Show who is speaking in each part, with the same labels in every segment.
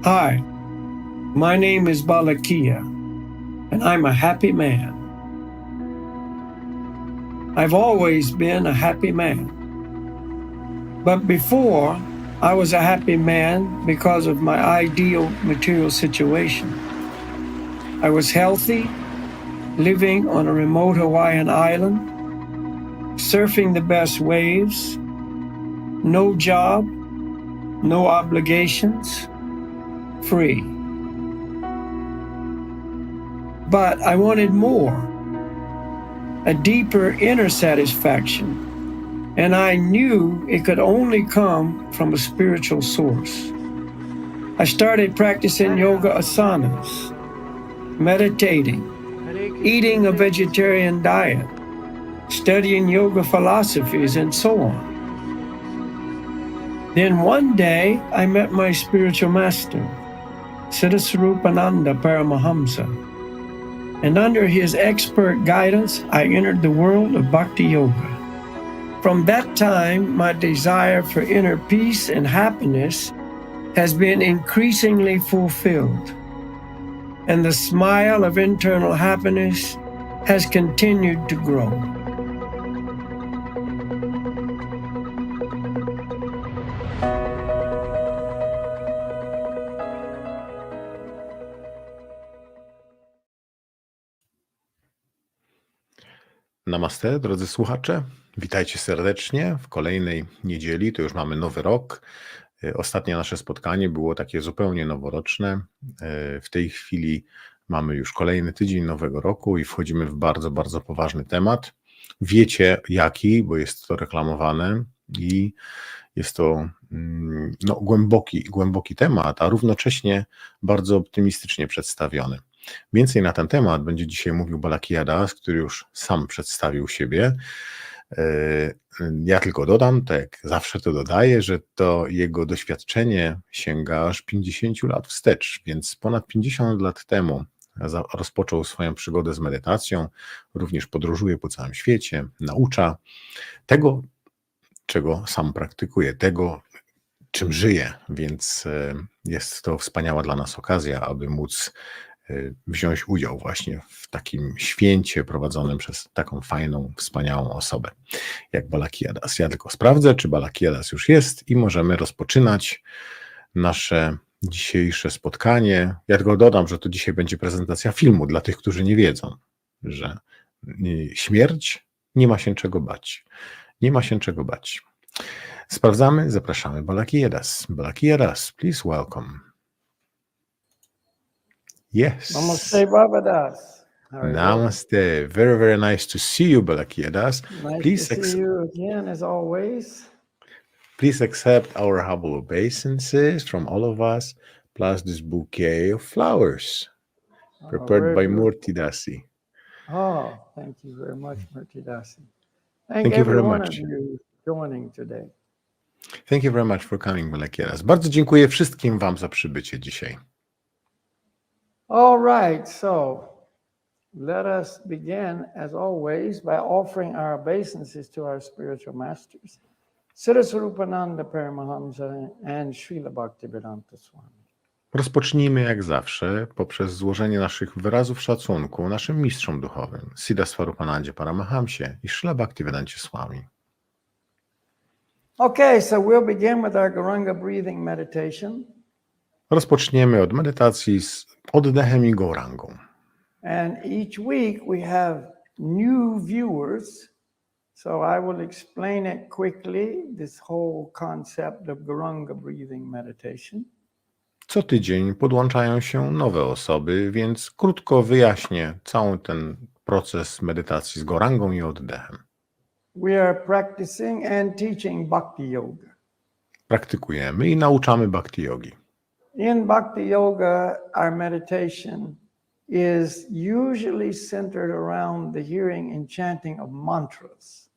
Speaker 1: Hi, my name is Balakia, and I'm a happy man. I've always been a happy man. But before, I was a happy man because of my ideal material situation. I was healthy, living on a remote Hawaiian island, surfing the best waves, no job, no obligations, free. But I wanted more, a deeper inner satisfaction, and I knew it could only come from a spiritual source. I started practicing yoga asanas, meditating, eating a vegetarian diet, studying yoga philosophies, and so on. Then one day, I met my spiritual master, Siddhasarupananda Paramahamsa, and under his expert guidance, I entered the world of Bhakti Yoga. From that time, my desire for inner peace and happiness has been increasingly fulfilled, and the smile of internal happiness has continued to grow.
Speaker 2: Namaste, drodzy słuchacze. Witajcie serdecznie w kolejnej niedzieli. To już mamy nowy rok. Ostatnie nasze spotkanie było takie zupełnie noworoczne. W tej chwili mamy już kolejny tydzień nowego roku i wchodzimy w bardzo, bardzo poważny temat. Wiecie jaki, bo jest to reklamowane i jest to głęboki temat, a równocześnie bardzo optymistycznie przedstawiony. Więcej na ten temat będzie dzisiaj mówił Balakia Das, który już sam przedstawił siebie. Ja tylko dodam, tak jak zawsze to dodaję, że to jego doświadczenie sięga aż 50 lat wstecz, więc ponad 50 lat temu rozpoczął swoją przygodę z medytacją, również podróżuje po całym świecie, naucza tego, czego sam praktykuje, tego, czym żyje, więc jest to wspaniała dla nas okazja, aby móc wziąć udział właśnie w takim święcie prowadzonym przez taką fajną, wspaniałą osobę jak Balakia Das. Ja tylko sprawdzę, czy Balakia Das już jest i możemy rozpoczynać nasze dzisiejsze spotkanie. Ja tylko dodam, że to dzisiaj będzie prezentacja filmu dla tych, którzy nie wiedzą, że śmierć nie ma się czego bać. Nie ma się czego bać. Sprawdzamy, zapraszamy Balakia Das. Balakia Das, please welcome. Yes.
Speaker 1: Namaste, Baba Das.
Speaker 2: Namaste. Very, very nice to see you, Balakia Das.
Speaker 1: Nice to see you again, as always.
Speaker 2: Please accept our humble obeisances from all of us, plus this bouquet of flowers prepared by Murti Dasi.
Speaker 1: Oh, thank you very much, Murti Dasi.
Speaker 2: Thank you very much
Speaker 1: Of you joining today.
Speaker 2: Thank you very much for coming, Balakia Das. Bardzo dziękuję wszystkim wam za przybycie dzisiaj.
Speaker 1: All right, so let us begin, as always, by offering our obeisances to our spiritual masters, Siddhasarupananda Paramahamsa and Srila Bhaktivedanta Swami.
Speaker 2: Rozpocznijmy jak zawsze poprzez złożenie naszych wyrazów szacunku naszym mistrzom duchowym, Siddhaswarupanandzie Paramahamsie i Srila Bhaktivedancie Swami.
Speaker 1: Okay, so we'll begin with our Garanga breathing meditation.
Speaker 2: Rozpoczniemy od medytacji z oddechem i gorangą.
Speaker 1: And each week we have new viewers, so I will explain it quickly, this whole concept of Gurunga breathing meditation.
Speaker 2: Co tydzień podłączają się nowe osoby, więc krótko wyjaśnię cały ten proces medytacji z gorangą i oddechem.
Speaker 1: We are practicing and teaching Bhakti Yoga.
Speaker 2: Praktykujemy i nauczamy bhakti yogi.
Speaker 1: In Bhakti Yoga, our meditation is usually centered around the hearing and chanting of mantras.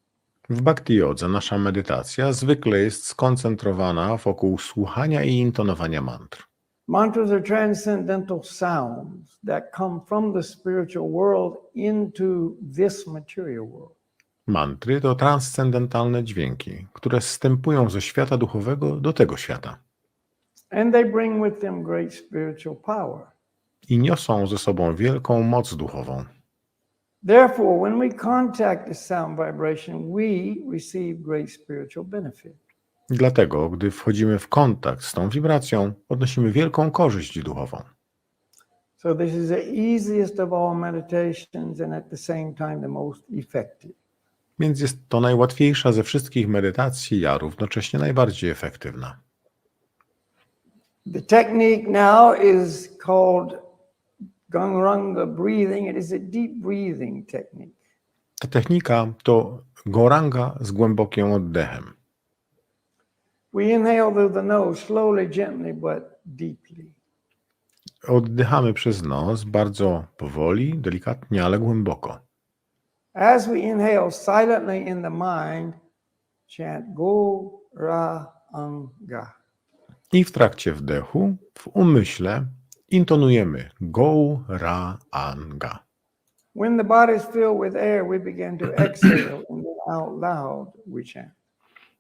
Speaker 2: W bhakti jodze nasza medytacja zwykle jest skoncentrowana wokół słuchania i intonowania mantr.
Speaker 1: Mantras are transcendental sounds that come from the spiritual world into this material world.
Speaker 2: Mantry to transcendentalne dźwięki, które zstępują ze świata duchowego do tego świata
Speaker 1: And they bring with them great spiritual power.
Speaker 2: i niosą ze sobą wielką moc duchową.
Speaker 1: Therefore, when we contact the sound vibration, we receive great spiritual benefit.
Speaker 2: Dlatego, gdy wchodzimy w kontakt z tą wibracją, odnosimy wielką korzyść duchową.
Speaker 1: So this is the easiest of all meditations and at the same time the most effective.
Speaker 2: Więc jest to najłatwiejsza ze wszystkich medytacji, a równocześnie najbardziej efektywna.
Speaker 1: The technique now is called Gauranga breathing. It is a deep breathing technique.
Speaker 2: Ta technika to goranga z głębokim oddechem.
Speaker 1: We inhale through the nose slowly, gently, but deeply.
Speaker 2: Oddychamy przez nos bardzo powoli, delikatnie, ale głęboko.
Speaker 1: As we inhale silently in the mind, chant Go Ra Anga.
Speaker 2: I w trakcie wdechu, w umyśle, intonujemy Go Ra Anga.
Speaker 1: When the body is filled with air, we begin to exhale and then out loud we chant.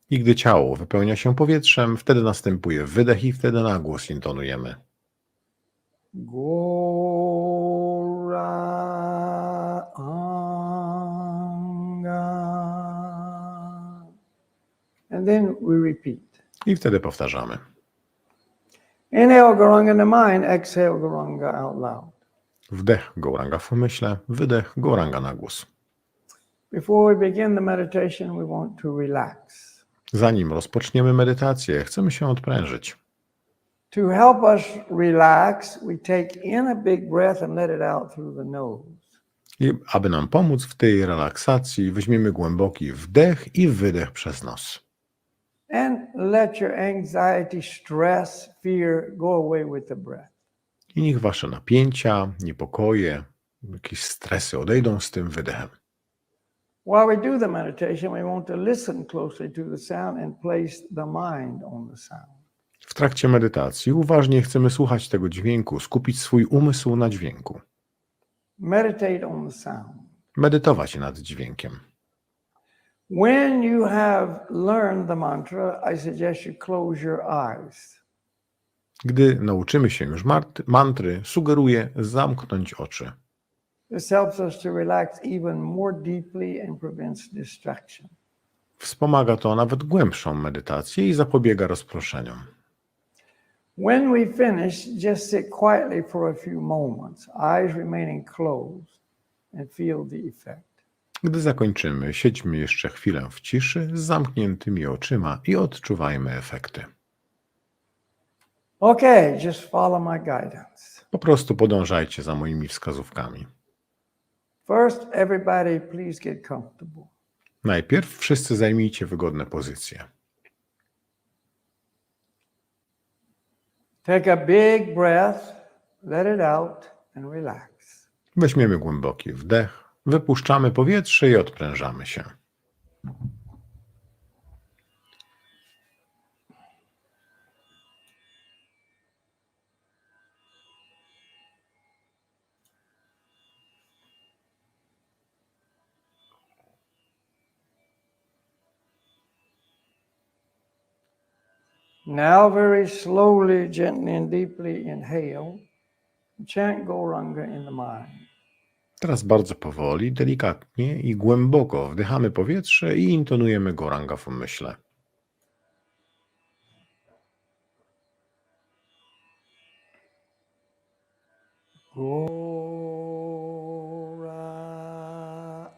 Speaker 2: I gdy ciało wypełnia się powietrzem, wtedy następuje wydech i wtedy na głos intonujemy.
Speaker 1: Go Ra Anga. And then we repeat.
Speaker 2: I wtedy powtarzamy.
Speaker 1: Inhale Gauranga in the mind, exhale Gauranga out loud.
Speaker 2: Wdech Gauranga w umyśle, wydech Gauranga na głos.
Speaker 1: Before we begin the meditation, we want to relax.
Speaker 2: Zanim rozpoczniemy medytację, chcemy się odprężyć.
Speaker 1: To help us relax, we take in a big breath and let it out through the nose.
Speaker 2: I aby nam pomóc w tej relaksacji, weźmiemy głęboki wdech i wydech przez nos.
Speaker 1: And let your anxiety, stress, fear go away with the breath.
Speaker 2: I niech wasze napięcia, niepokoje, jakieś stresy odejdą z tym wydechem.
Speaker 1: While we do the meditation, we want to listen closely to the sound and place the mind on the sound.
Speaker 2: W trakcie medytacji uważnie chcemy słuchać tego dźwięku, skupić swój umysł na dźwięku.
Speaker 1: Meditate on the sound.
Speaker 2: Medytować nad dźwiękiem.
Speaker 1: When you have learned the mantra, I suggest you close your eyes.
Speaker 2: Gdy nauczymy się już mantry, sugeruję zamknąć oczy.
Speaker 1: This helps us to relax even more deeply and prevents distraction.
Speaker 2: Wspomaga to nawet głębszą medytację i zapobiega rozproszeniom.
Speaker 1: When we finish, just sit quietly for a few moments, eyes remaining closed, and feel the effect.
Speaker 2: Gdy zakończymy, siedźmy jeszcze chwilę w ciszy z zamkniętymi oczyma i odczuwajmy efekty.
Speaker 1: Okay, just follow my guidance.
Speaker 2: Po prostu podążajcie za moimi wskazówkami.
Speaker 1: First, everybody please get comfortable.
Speaker 2: Najpierw wszyscy zajmijcie wygodne pozycje.
Speaker 1: Take a big breath, let it out, and relax.
Speaker 2: Weźmiemy głęboki wdech, wypuszczamy powietrze i odprężamy się.
Speaker 1: Now very slowly, gently and deeply inhale. Chant Gauranga in the mind.
Speaker 2: Teraz bardzo powoli, delikatnie i głęboko wdychamy powietrze i intonujemy Gauranga w umyśle.
Speaker 1: Gora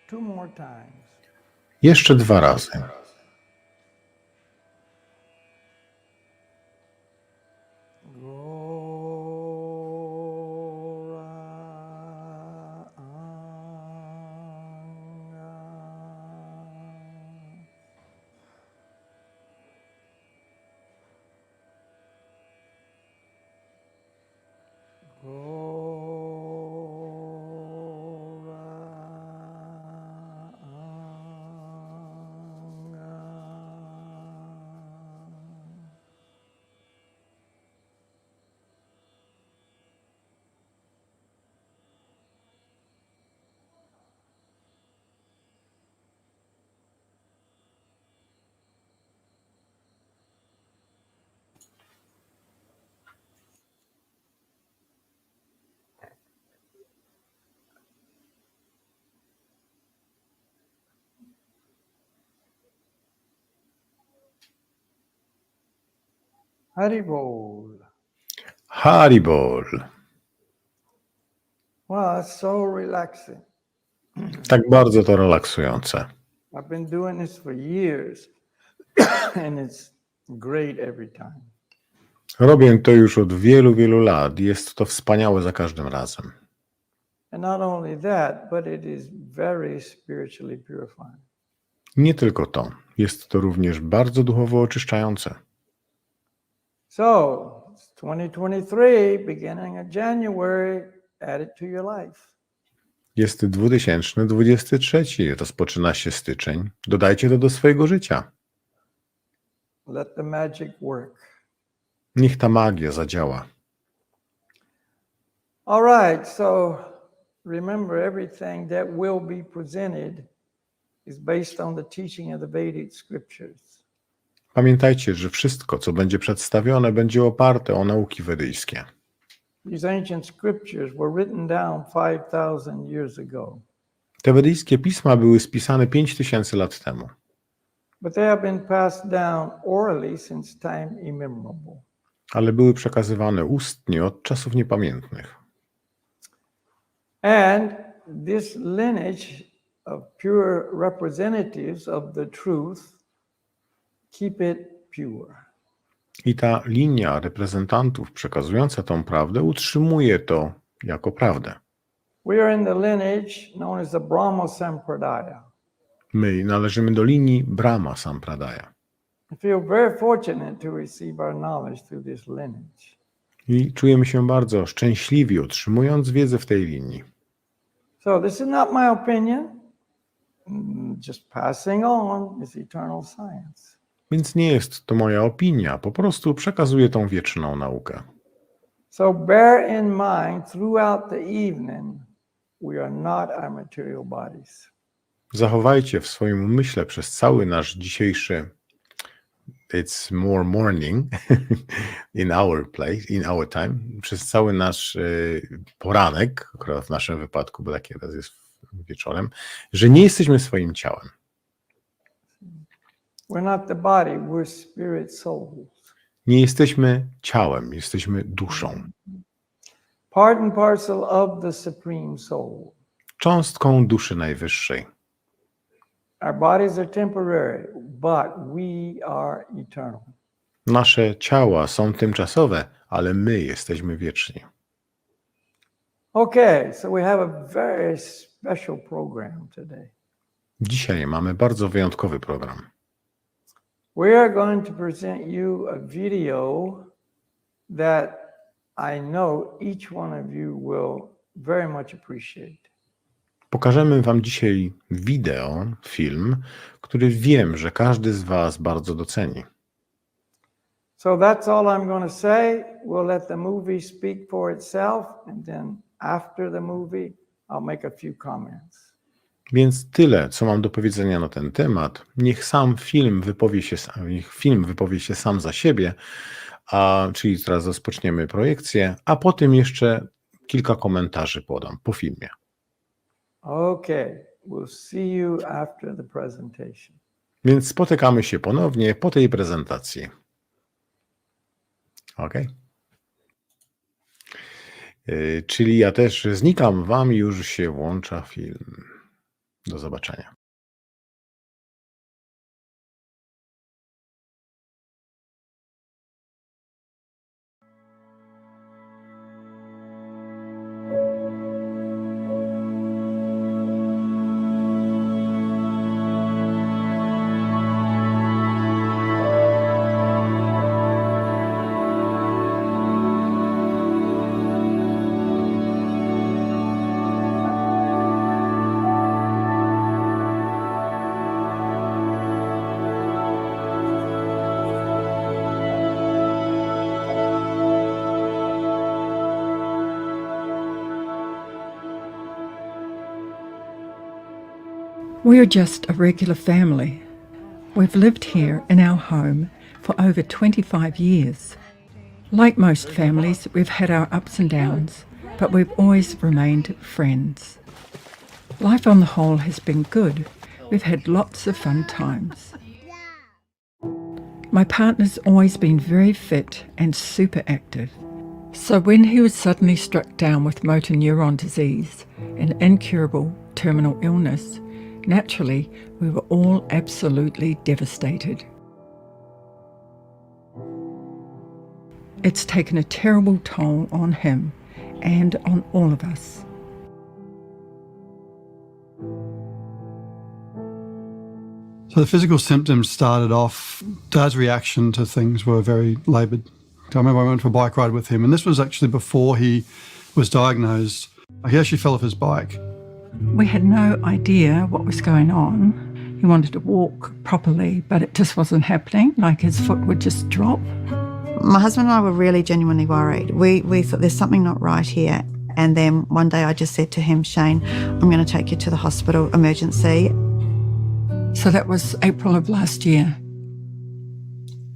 Speaker 1: Two more times.
Speaker 2: Jeszcze 2 razy.
Speaker 1: Haribol.
Speaker 2: Haribol.
Speaker 1: Wow, it's so relaxing.
Speaker 2: Tak bardzo to relaksujące.
Speaker 1: I've been doing this for years, and it's great every time.
Speaker 2: Robię to już od wielu, wielu lat. Jest to wspaniałe za każdym razem.
Speaker 1: And not only that, but it is very spiritually purifying.
Speaker 2: Nie tylko to. Jest to również bardzo duchowo oczyszczające.
Speaker 1: So, it's 2023, beginning of January, add it to your life.
Speaker 2: Jest 2023. Rozpoczyna się styczeń. Dodajcie to do swojego życia.
Speaker 1: Let the magic work.
Speaker 2: Niech ta magia zadziała.
Speaker 1: All right, so remember, everything that will be presented is based on the teaching of the Vedic scriptures.
Speaker 2: Pamiętajcie, że wszystko, co będzie przedstawione, będzie oparte o nauki wedyjskie.
Speaker 1: These ancient scriptures were written down 5,000 years ago,
Speaker 2: Te wedyjskie pisma były spisane 5000 lat temu,
Speaker 1: but they have been passed down orally since time immemorable.
Speaker 2: ale były przekazywane ustnie od czasów niepamiętnych.
Speaker 1: And this lineage of pure representatives of the truth keep it pure.
Speaker 2: I ta linia reprezentantów przekazująca tą prawdę utrzymuje to jako prawdę.
Speaker 1: We are in the lineage known as the Brahma Sampradaya.
Speaker 2: My należymy do linii Brahma Sampradaya.
Speaker 1: I feel very fortunate to receive our knowledge through this lineage.
Speaker 2: I czujemy się bardzo szczęśliwi, otrzymując wiedzę w tej linii.
Speaker 1: So this is not my opinion. Just passing on is eternal science.
Speaker 2: Więc nie jest to moja opinia, po prostu przekazuję tą wieczną naukę.
Speaker 1: So bear in mind throughout the evening, we are not our material bodies.
Speaker 2: Zachowajcie w swoim umyśle przez cały nasz dzisiejszy it's more morning in our place, in our time, przez cały nasz poranek, akurat w naszym wypadku, bo taki raz jest wieczorem, że nie jesteśmy swoim ciałem.
Speaker 1: We're not the body, we're spirit souls.
Speaker 2: Nie jesteśmy ciałem, jesteśmy duszą.
Speaker 1: Part and parcel of the Supreme Soul.
Speaker 2: Cząstką duszy najwyższej.
Speaker 1: Our bodies are temporary, but we are eternal.
Speaker 2: Nasze ciała są tymczasowe, ale my jesteśmy wieczni.
Speaker 1: Okay, so we have a very special program today.
Speaker 2: Dzisiaj mamy bardzo wyjątkowy program.
Speaker 1: We are going to present you a video that I know each one of you will very much appreciate.
Speaker 2: Pokażemy Wam dzisiaj wideo, film, który wiem, że każdy z Was bardzo doceni.
Speaker 1: So that's all I'm going to say. We'll let the movie speak for itself, and then after the movie, I'll make a few comments.
Speaker 2: Więc tyle, co mam do powiedzenia na ten temat. Niech film wypowie się sam za siebie, czyli teraz rozpoczniemy projekcję, a potem jeszcze kilka komentarzy podam po filmie.
Speaker 1: Okay, we'll see you after the presentation.
Speaker 2: Więc spotykamy się ponownie po tej prezentacji. Ok? Czyli ja też znikam, Wam już się włącza film. Do zobaczenia.
Speaker 3: We're just a regular family. We've lived here in our home for over 25 years. Like most families, we've had our ups and downs, but we've always remained friends. Life on the whole has been good. We've had lots of fun times. My partner's always been very fit and super active. So when he was suddenly struck down with motor neuron disease, an incurable terminal illness, naturally, we were all absolutely devastated. It's taken a terrible toll on him and on all of us.
Speaker 4: So the physical symptoms started off, Dad's reaction to things were very laboured. I remember I went for a bike ride with him, and this was actually before he was diagnosed. He actually fell off his bike.
Speaker 3: We had no idea what was going on. He wanted to walk properly, but it just wasn't happening. Like his foot would just drop.
Speaker 5: My husband and I were really genuinely worried. We thought there's something not right here. And then one day I just said to him, Shane, I'm going to take you to the hospital emergency.
Speaker 3: So that was April of last year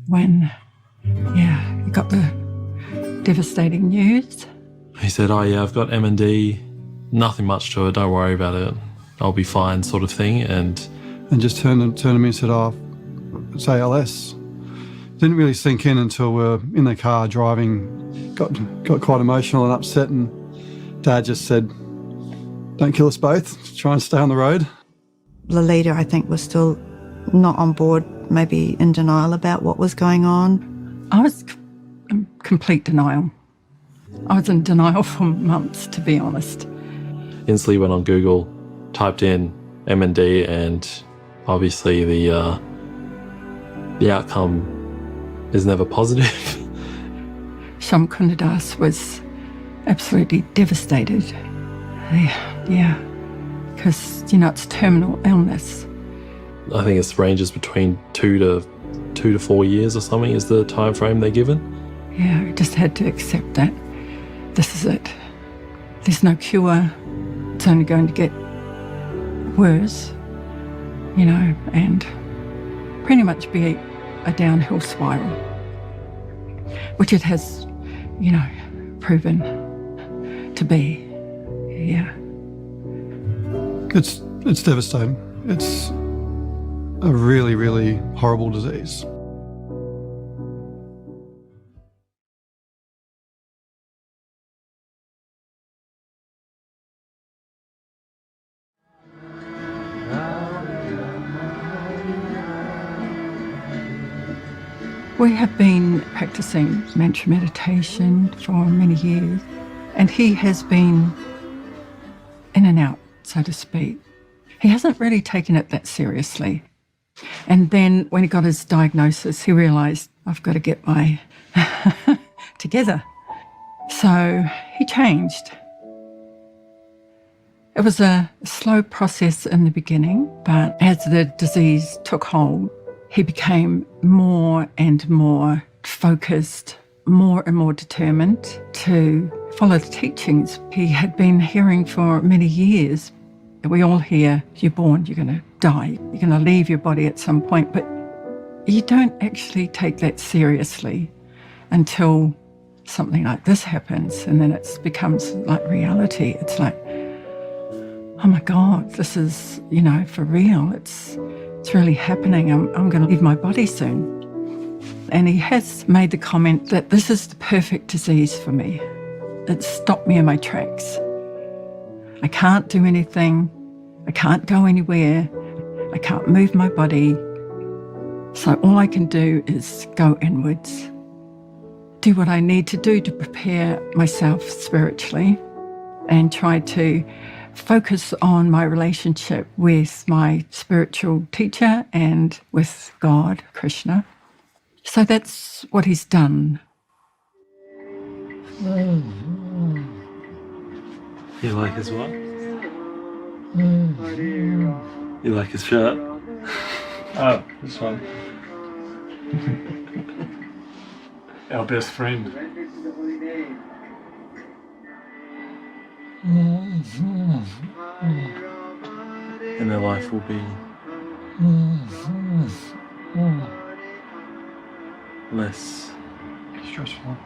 Speaker 3: when, he got the devastating news.
Speaker 6: He said, oh yeah, I've got M&D, nothing much to it, don't worry about it, I'll be fine sort of thing. And
Speaker 4: just turned to me and said, oh, it's ALS. Didn't really sink in until we're in the car driving, got quite emotional and upset, and Dad just said, don't kill us both, try and stay on the road.
Speaker 5: The leader, I think, was still not on board, maybe in denial about what was going on.
Speaker 3: I was in complete denial. I was in denial for months, to be honest.
Speaker 6: instantly went on Google, typed in M&D, and obviously the outcome is never positive.
Speaker 3: Sham Kundadas was absolutely devastated. Yeah, because, it's terminal illness.
Speaker 6: I think it ranges between 2 to 4 years or something is the time frame they're given.
Speaker 3: Yeah, we just had to accept that. This is it. There's no cure. It's only going to get worse, and pretty much be a downhill spiral, which it has, proven to be. Yeah.
Speaker 4: It's devastating. It's a really, really horrible disease.
Speaker 3: We have been practicing mantra meditation for many years, and he has been in and out, so to speak. He hasn't really taken it that seriously. And then when he got his diagnosis, he realised, I've got to get my together. So he changed. It was a slow process in the beginning, but as the disease took hold, he became more and more focused, more and more determined to follow the teachings he had been hearing for many years. We all hear, you're born, you're going to die, you're going to leave your body at some point, but you don't actually take that seriously until something like this happens, and then it becomes like reality. It's like, oh my God, this is, for real. It's really happening. I'm going to leave my body soon. And he has made the comment that this is the perfect disease for me. It stopped me in my tracks. I can't do anything. I can't go anywhere. I can't move my body. So all I can do is go inwards, do what I need to do to prepare myself spiritually, and try to focus on my relationship with my spiritual teacher and with God, Krishna. So that's what he's done.
Speaker 6: You like his what? You like his shirt?
Speaker 7: Oh, this one. Our best friend.
Speaker 6: And their life will be less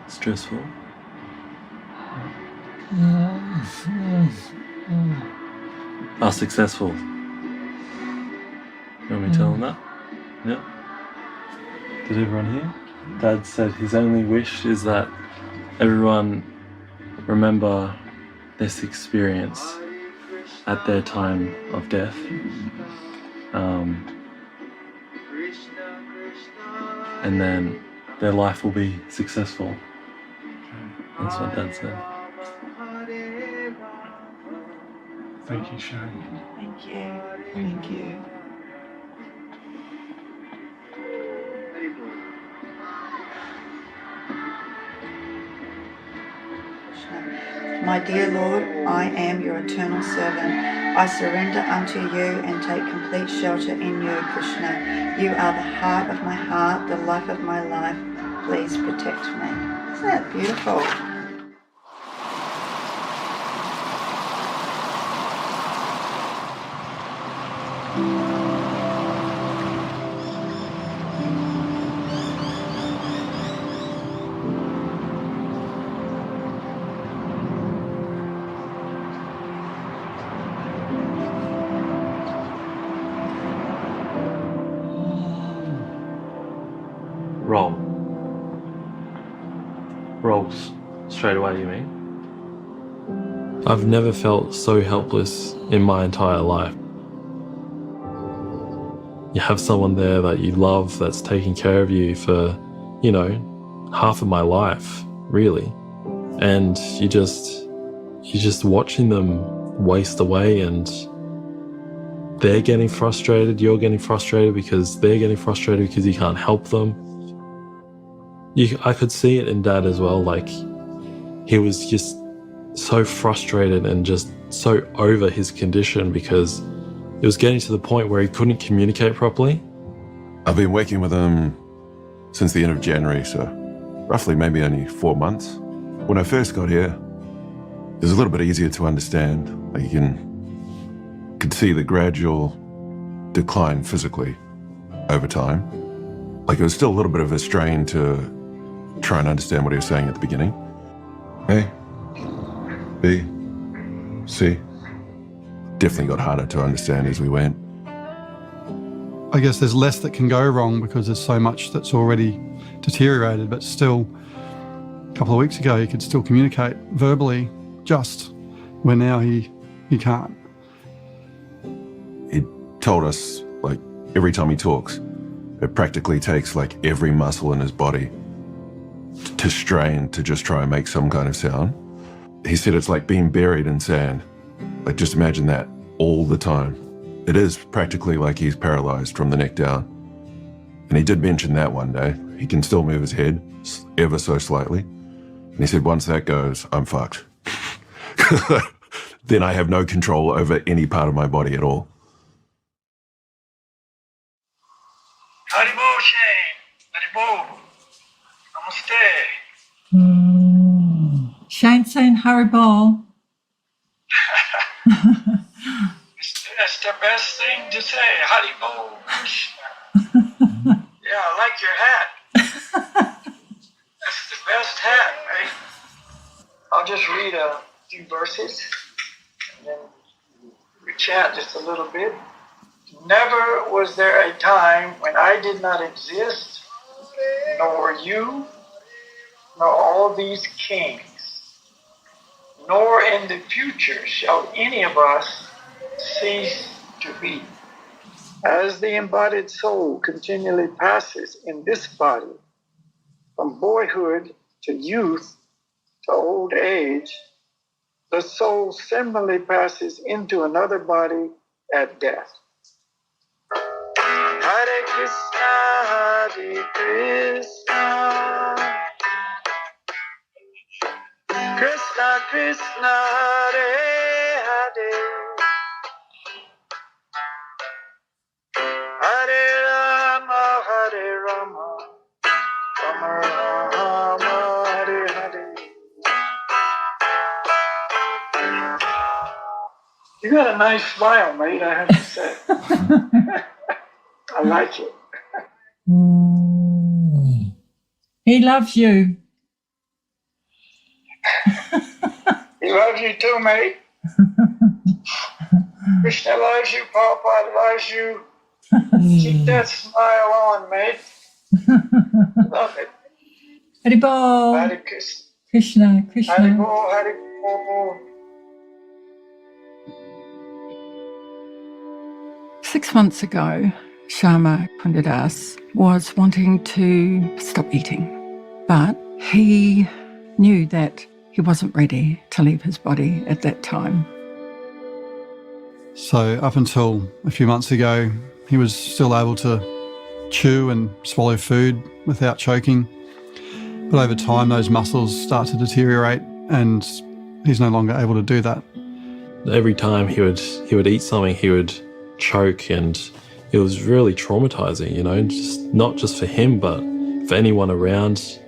Speaker 6: stressful. Are successful. You want me to tell them that? Yeah. Did everyone hear? Dad said his only wish is that everyone remember this experience at their time of death. And then their life will be successful. That's what Dad said.
Speaker 7: Thank you, Shane.
Speaker 5: Thank you. Thank you. My dear Lord, I am your eternal servant. I surrender unto you and take complete shelter in you, Krishna. You are the heart of my heart, the life of my life. Please protect me. Isn't that beautiful?
Speaker 6: Rolls straight away, you mean? I've never felt so helpless in my entire life. You have someone there that you love that's taking care of you for, half of my life, really. And you're just watching them waste away, and they're getting frustrated, you're getting frustrated because they're getting frustrated because you can't help them. I could see it in Dad as well, like he was just so frustrated and just so over his condition because it was getting to the point where he couldn't communicate properly.
Speaker 8: I've been working with him since the end of January, so roughly maybe only 4 months. When I first got here, it was a little bit easier to understand. Like you could see the gradual decline physically over time. Like it was still a little bit of a strain to try and understand what he was saying at the beginning. A, B, C. Definitely got harder to understand as we went.
Speaker 4: I guess there's less that can go wrong because there's so much that's already deteriorated, but still, a couple of weeks ago, he could still communicate verbally, just where now he can't.
Speaker 8: He told us, like, every time he talks, It practically takes like every muscle in his body to strain to just try and make some kind of sound. He said it's like being buried in sand. Like, just imagine that all the time. It is practically like he's paralyzed from the neck down. And he did mention that one day. He can still move his head ever so slightly. And he said, once that goes, I'm fucked. Then I have no control over any part of my body at all.
Speaker 1: Haribo, Shane. Haribo. Namaste.
Speaker 3: Shane saying Haribo.
Speaker 1: That's the best thing to say. Haribo Krishna. Yeah, I like your hat. That's the best hat, right? I'll just read a few verses and then we chat just a little bit. Never was there a time when I did not exist, nor you, nor all these kings, nor in the future shall any of us cease to be. As the embodied soul continually passes in this body, from boyhood to youth to old age, the soul similarly passes into another body at death. Hare Krishna, Hare Krishna, Krishna Krishna, Hare Hare, Hare Rama, Hare Rama, Rama Rama, Hare Hare. You got a nice smile, mate, I have to say. I like it.
Speaker 3: He loves you.
Speaker 1: He loves you too, mate. Krishna loves you, Papa loves you. Keep that smile on, mate. Love it.
Speaker 3: Haribo.
Speaker 1: Hare Krishna.
Speaker 3: Krishna, Krishna.
Speaker 1: Haribo, Haribo.
Speaker 3: 6 months ago, Sharma Kundadas was wanting to stop eating, but he knew that he wasn't ready to leave his body at that time.
Speaker 4: So up until a few months ago, he was still able to chew and swallow food without choking. But over time, those muscles start to deteriorate and he's no longer able to do that.
Speaker 6: Every time he would eat something, he would choke, and it was really traumatizing, you know, just not just for him, but for anyone around.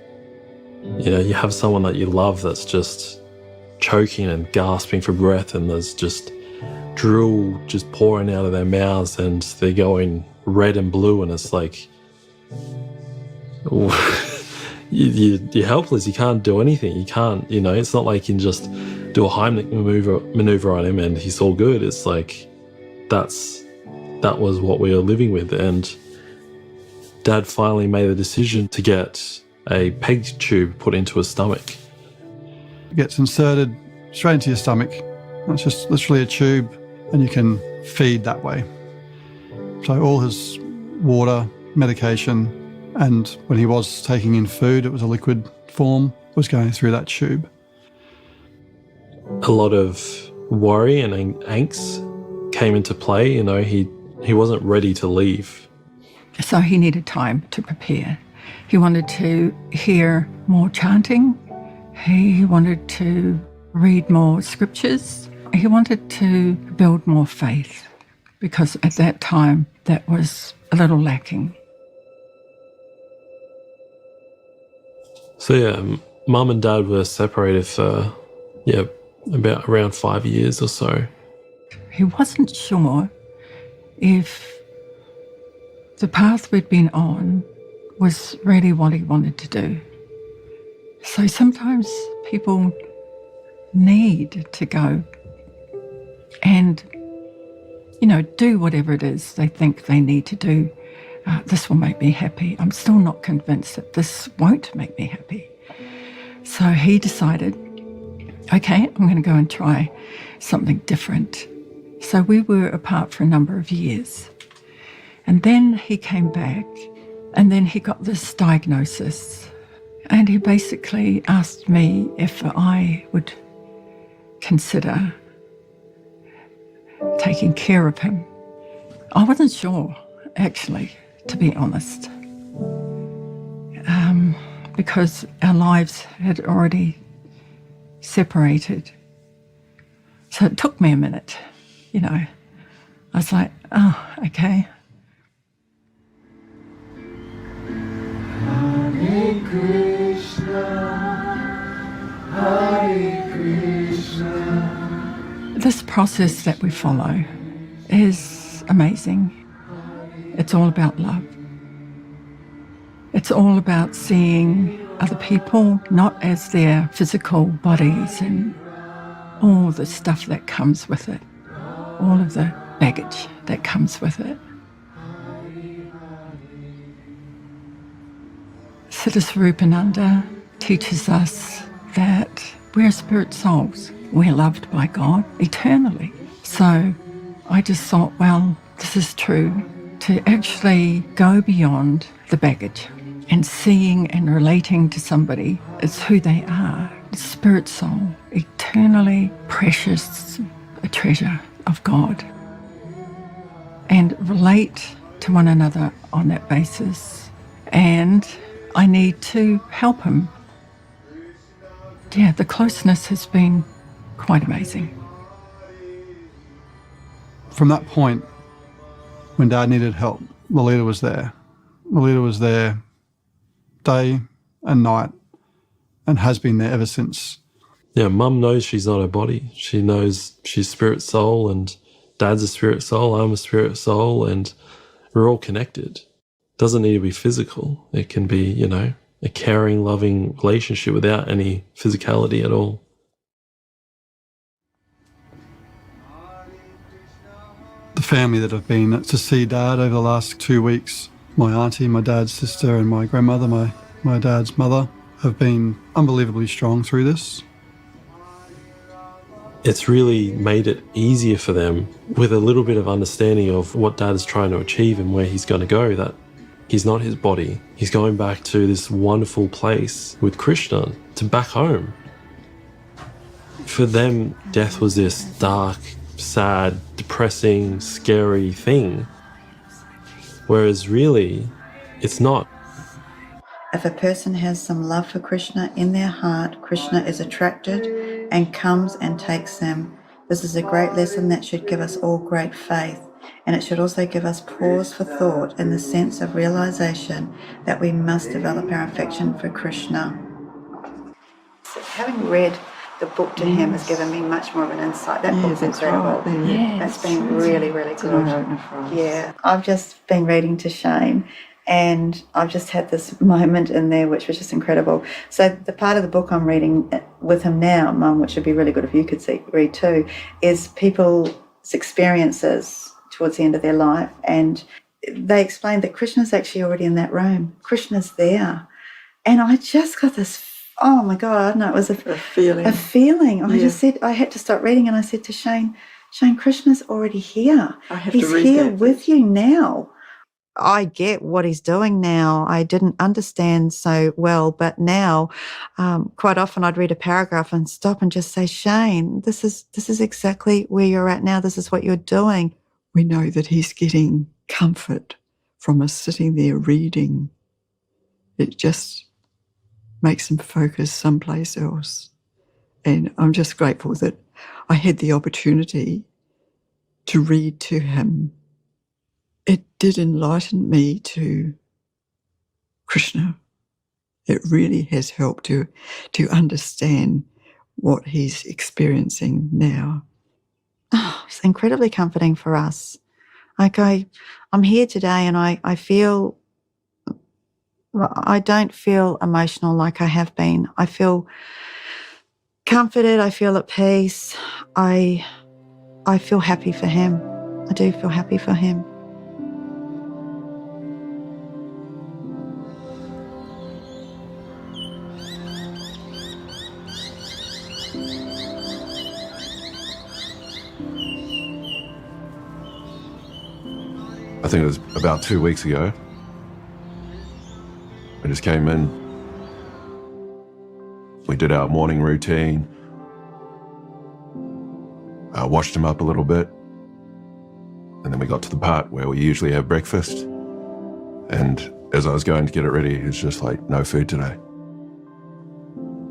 Speaker 6: You know, you have someone that you love that's just choking and gasping for breath, and there's just drool just pouring out of their mouths, and they're going red and blue, and it's like you're helpless. You can't do anything. You can't, you know, it's not like you can just do a Heimlich maneuver on him and he's all good. It's like that was what we were living with. And Dad finally made the decision to get a PEG tube put into his stomach.
Speaker 4: It gets inserted straight into your stomach. It's just literally a tube and you can feed that way. So all his water, medication, and when he was taking in food, it was a liquid form, was going through that tube.
Speaker 6: A lot of worry and angst came into play. You know, he wasn't ready to leave.
Speaker 3: So he needed time to prepare. He wanted to hear more chanting. He wanted to read more scriptures. He wanted to build more faith, because at that time that was a little lacking.
Speaker 6: So yeah, Mum and Dad were separated for about around 5 years or so.
Speaker 3: He wasn't sure if the path we'd been on was really what he wanted to do. So sometimes people need to go and, you know, do whatever it is they think they need to do. This will make me happy. I'm still not convinced that this won't make me happy. So he decided, okay, I'm going to go and try something different. So we were apart for a number of years. And then he came back And then he got this diagnosis, and he basically asked me if I would consider taking care of him. I wasn't sure, actually, to be honest, because our lives had already separated. So it took me a minute, you know. I was like, oh, okay.
Speaker 9: Hare Krishna, Hare Krishna.
Speaker 3: This process that we follow is amazing. It's all about love. It's all about seeing other people not as their physical bodies and all the stuff that comes with it, all of the baggage that comes with it. Siddhaswarupananda teaches us that we're spirit souls. We're loved by God eternally. So I just thought, well, this is true, to actually go beyond the baggage and seeing and relating to somebody as who they are, spirit soul, eternally precious, a treasure of God, and relate to one another on that basis. And I need to help him. Yeah, the closeness has been quite amazing.
Speaker 4: From that point, when Dad needed help, Lolita was there. Lolita was there day and night and has been there ever since.
Speaker 6: Yeah, Mum knows she's not her body. She knows she's spirit soul, and Dad's a spirit soul, I'm a spirit soul, and we're all connected. Doesn't need to be physical. It can be, you know, a caring, loving relationship without any physicality at all.
Speaker 4: The family that have been to see Dad over the last 2 weeks, my auntie, my dad's sister, and my grandmother, my dad's mother, have been unbelievably strong through this.
Speaker 6: It's really made it easier for them with a little bit of understanding of what Dad is trying to achieve and where he's going to go, that he's not his body. He's going back to this wonderful place with Krishna, to back home. For them, death was this dark, sad, depressing, scary thing. Whereas really, it's not.
Speaker 5: If a person has some love for Krishna in their heart, Krishna is attracted and comes and takes them. This is a great lesson that should give us all great faith, and it should also give us pause for thought in the sense of realization that we must develop our affection for Krishna. Having read the book to him has given me much more of an insight. That book's incredible. That's been really, really good. Yeah, I've just been reading to Shane, and I've just had this moment in there which was just incredible. So the part of the book I'm reading with him now, Mum, which would be really good if you could read too, is people's experiences towards the end of their life, and they explained that Krishna's actually already in that room. Krishna's there. And I just got this, oh my God, I don't know, it was a feeling. I just said, I had to stop reading, and I said to Shane, Krishna's already here. He's here with you now. I get what he's doing now. I didn't understand so well, but now quite often I'd read a paragraph and stop and just say, Shane, this is exactly where you're at now. This is what you're doing.
Speaker 10: We know that he's getting comfort from us sitting there reading. It just makes him focus someplace else. And I'm just grateful that I had the opportunity to read to him. It did enlighten me to Krishna. It really has helped to understand what he's experiencing now.
Speaker 5: Oh, it's incredibly comforting for us. Like I'm here today, and I feel, I don't feel emotional like I have been. I feel comforted. I feel at peace. I feel happy for him. I do feel happy for him.
Speaker 8: I think it was about 2 weeks ago, I just came in. We did our morning routine. I washed him up a little bit. And then we got to the part where we usually have breakfast. And as I was going to get it ready, it's just like, no food today.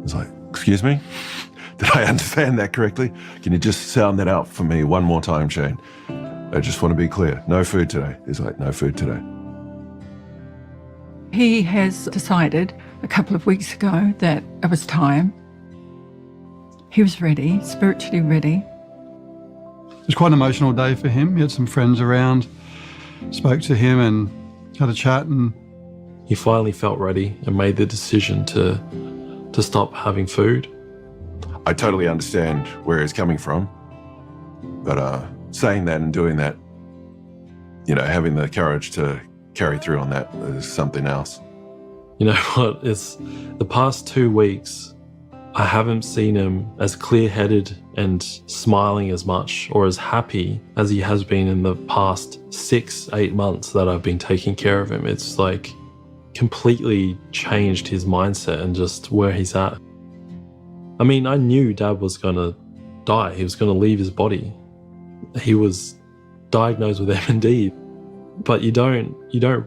Speaker 8: It's like, excuse me? Did I understand that correctly? Can you just sound that out for me one more time, Shane? I just want to be clear. No food today. It's like, no food today.
Speaker 3: He has decided a couple of weeks ago that it was time. He was ready, spiritually ready.
Speaker 4: It was quite an emotional day for him. He had some friends around, spoke to him and had a chat, and
Speaker 6: He finally felt ready and made the decision to stop having food.
Speaker 8: I totally understand where he's coming from. But saying that and doing that, you know, having the courage to carry through on that is something else.
Speaker 6: You know what? It's the past 2 weeks, I haven't seen him as clear-headed and smiling as much or as happy as he has been in the past 6-8 months that I've been taking care of him. It's like completely changed his mindset and just where he's at. I mean, I knew Dad was going to die. He was going to leave his body. He was diagnosed with MND. But you don't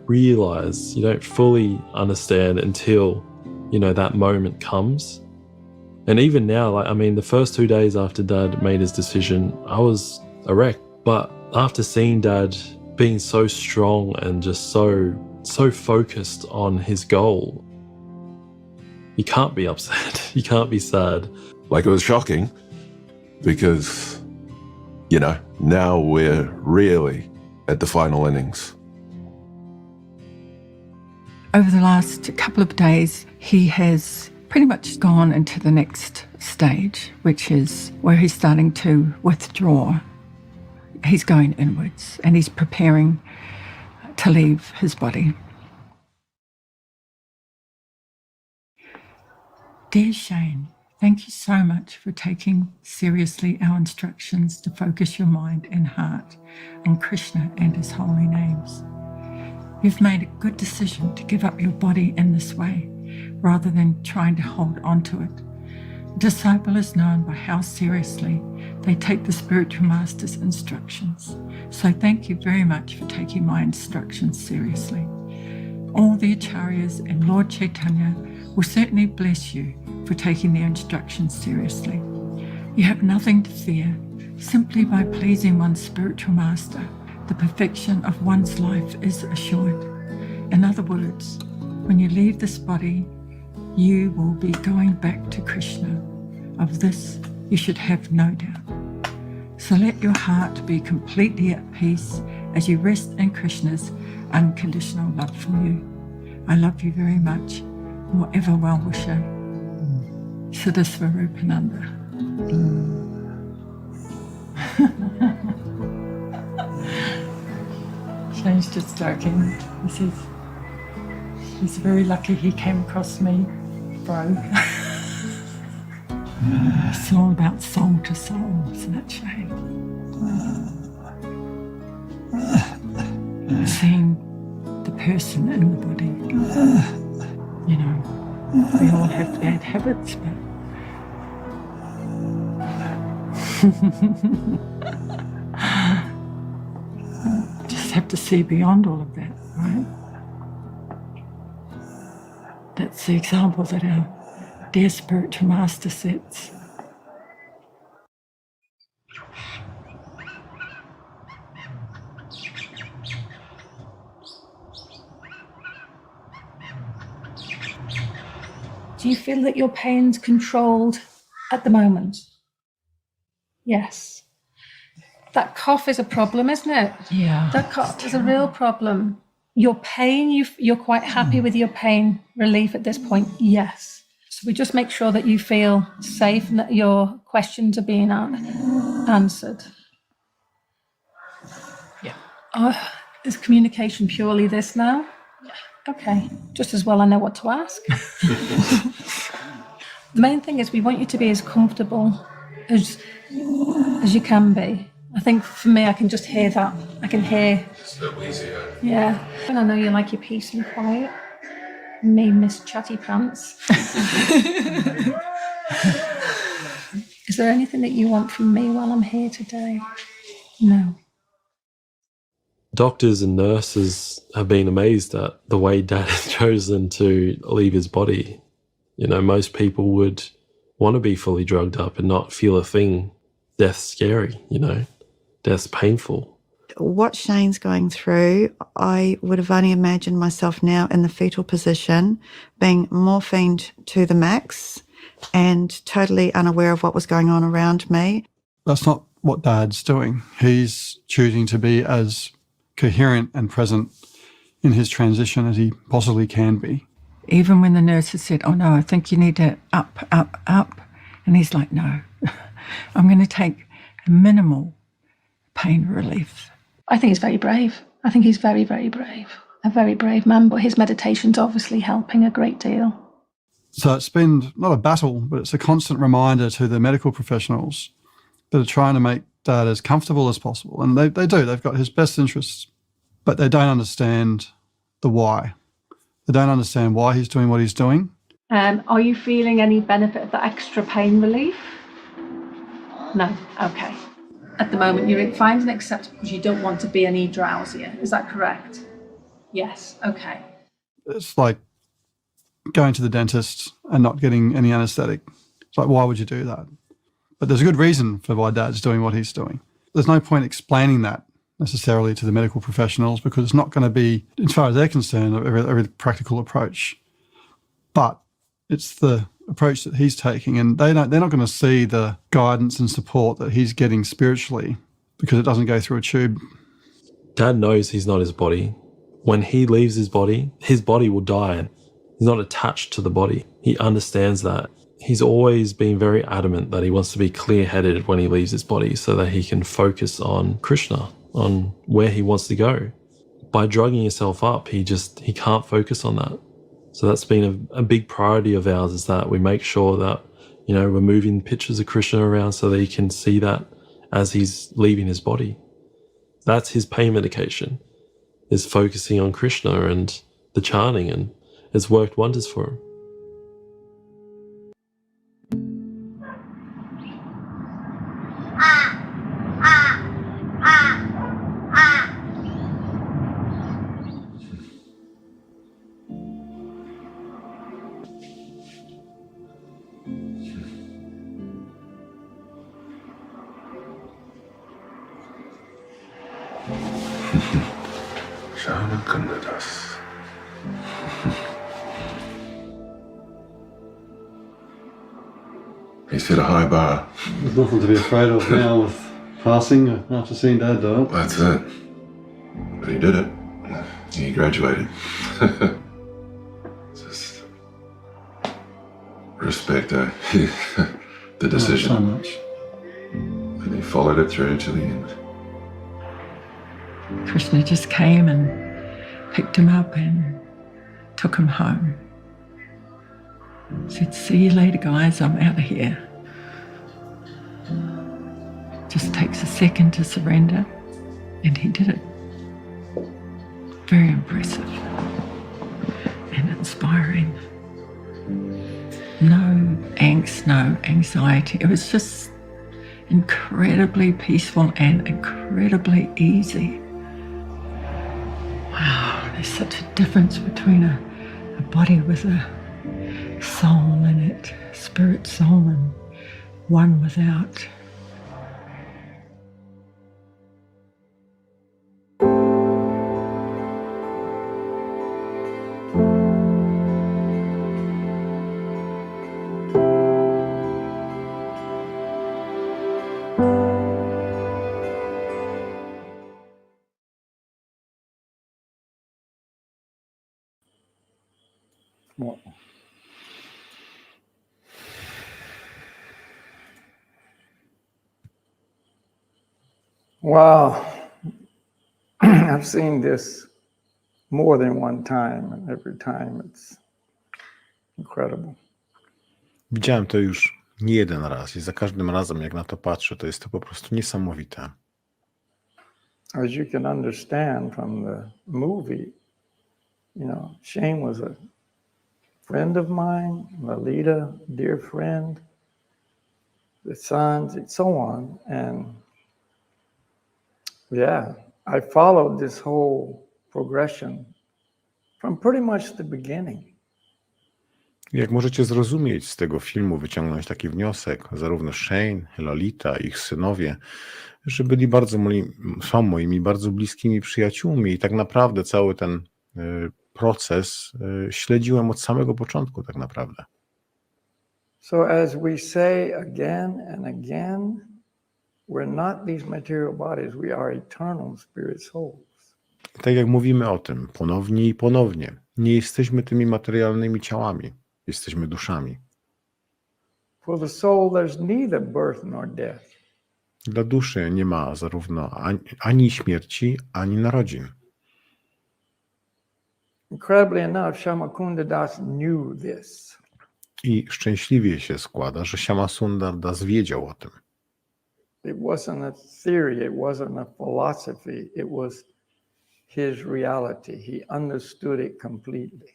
Speaker 6: realize, you don't fully understand until, you know, that moment comes. And even now, like, I mean, the first 2 days after Dad made his decision, I was a wreck. But after seeing Dad being so strong and just so focused on his goal, you can't be upset. You can't be sad.
Speaker 8: Like, it was shocking because, you know, now we're really at the final innings.
Speaker 3: Over the last couple of days, he has pretty much gone into the next stage, which is where he's starting to withdraw. He's going inwards and he's preparing to leave his body. Dear Shane, thank you so much for taking seriously our instructions to focus your mind and heart on Krishna and his holy names. You've made a good decision to give up your body in this way, rather than trying to hold on to it. A disciple is known by how seriously they take the spiritual master's instructions. So thank you very much for taking my instructions seriously. All the acharyas and Lord Chaitanya will certainly bless you for taking their instructions seriously. You have nothing to fear. Simply by pleasing one's spiritual master, the perfection of one's life is assured. In other words, when you leave this body, you will be going back to Krishna. Of this, you should have no doubt. So let your heart be completely at peace as you rest in Krishna's unconditional love for you. I love you very much, your ever well-wisher, Siddhaswarupananda. Shane's just joking. He says he's very lucky he came across me, bro. It's all about soul to soul, isn't it, Shane? Seeing the person in the body. You know, we all have bad habits, but just have to see beyond all of that, right? That's the example that our dear spiritual master sets.
Speaker 11: Do you feel that your pain's controlled at the moment? Yes. That cough is a problem, isn't it?
Speaker 3: Yeah.
Speaker 11: That cough is a real problem. Your pain, you're quite happy with your pain relief at this point? Yes. So we just make sure that you feel safe and that your questions are being answered. Yeah. Is communication purely this now? Yeah. Okay. Just as well I know what to ask. The main thing is we want you to be as comfortable as you can be. I think for me, I can just hear that. I can hear. It's a little easier. Yeah. And I know you like your peace and quiet. me, Miss Chatty Pants. Is there anything that you want from me while I'm here today? No.
Speaker 6: Doctors and nurses have been amazed at the way Dad has chosen to leave his body. You know, most people would want to be fully drugged up and not feel a thing. Death's scary, you know. Death's painful.
Speaker 5: What Shane's going through, I would have only imagined myself now in the fetal position, being morphined to the max and totally unaware of what was going on around me.
Speaker 4: That's not what Dad's doing. He's choosing to be as coherent and present in his transition as he possibly can be.
Speaker 3: Even when the nurses said, oh no, I think you need to up. And he's like, no, I'm going to take minimal pain relief.
Speaker 11: I think he's very brave. I think he's very, very brave. A very brave man, but his meditation's obviously helping a great deal.
Speaker 4: So it's been not a battle, but it's a constant reminder to the medical professionals that are trying to make Dad as comfortable as possible. And they do. They've got his best interests, but they don't understand the why. They don't understand why he's doing what he's doing.
Speaker 11: Are you feeling any benefit of the extra pain relief? No? Okay. At the moment, you're fine and acceptable because you don't want to be any drowsier. Is that correct? Yes. Okay.
Speaker 4: It's like going to the dentist and not getting any anaesthetic. It's like, why would you do that? But there's a good reason for why Dad's doing what he's doing. There's no point explaining that necessarily to the medical professionals because it's not going to be, as far as they're concerned, a very practical approach. But it's the approach that he's taking, and they're not going to see the guidance and support that he's getting spiritually because it doesn't go through a tube.
Speaker 6: Dad knows he's not his body. When he leaves his body will die. He's not attached to the body. He understands that. He's always been very adamant that he wants to be clear-headed when he leaves his body so that he can focus on Krishna, on where he wants to go. By drugging himself up, he can't focus on that. So that's been a big priority of ours, is that we make sure that, you know, we're moving pictures of Krishna around so that he can see that as he's leaving his body. That's his pain medication, is focusing on Krishna and the chanting, and it's worked wonders for him.
Speaker 8: Shama Kandadas. He set a high bar.
Speaker 4: There's nothing to be afraid of now with passing after seeing Dad do it.
Speaker 8: That's it. But he did it. He graduated. Just respect the decision.
Speaker 4: So much.
Speaker 8: And he followed it through to the end.
Speaker 3: Krishna just came and picked him up and took him home. Said, see you later, guys, I'm out of here. Just takes a second to surrender, and he did it. Very impressive and inspiring. No angst, no anxiety. It was just incredibly peaceful and incredibly easy. Wow, there's such a difference between a body with a soul in it, spirit, soul, and one without.
Speaker 7: What? Wow. I've seen this more than one time, and every time it's incredible.
Speaker 2: Widziałem to już nie jeden raz i za każdym razem, jak na to patrzę, to jest to po prostu niesamowite.
Speaker 7: As you can understand from the movie, you know, Shane was a friend of mine, Lalita, dear friend, the sons, and so on. And yeah, I followed this whole progression from pretty much the beginning.
Speaker 2: Jak możecie zrozumieć z tego filmu, wyciągnąć taki wniosek, zarówno Shane, Lolita, ich synowie, że byli są moimi bardzo bliskimi przyjaciółmi i tak naprawdę cały ten proces śledziłem od samego początku tak naprawdę.
Speaker 7: So as we say again and again, we're not these material bodies, we are eternal spirit souls.
Speaker 2: Tak jak mówimy o tym ponownie i ponownie, nie jesteśmy tymi materialnymi ciałami, jesteśmy duszami.
Speaker 7: For the soul there's neither birth nor death.
Speaker 2: Dla duszy nie ma zarówno ani śmierci, ani narodzin.
Speaker 7: Incredibly enough, Shyamakunda Das knew this.
Speaker 2: I szczęśliwie się składa, że Shyamasundar Das wiedział o tym.
Speaker 7: It wasn't a theory, it wasn't a philosophy, it was his reality. He understood it completely.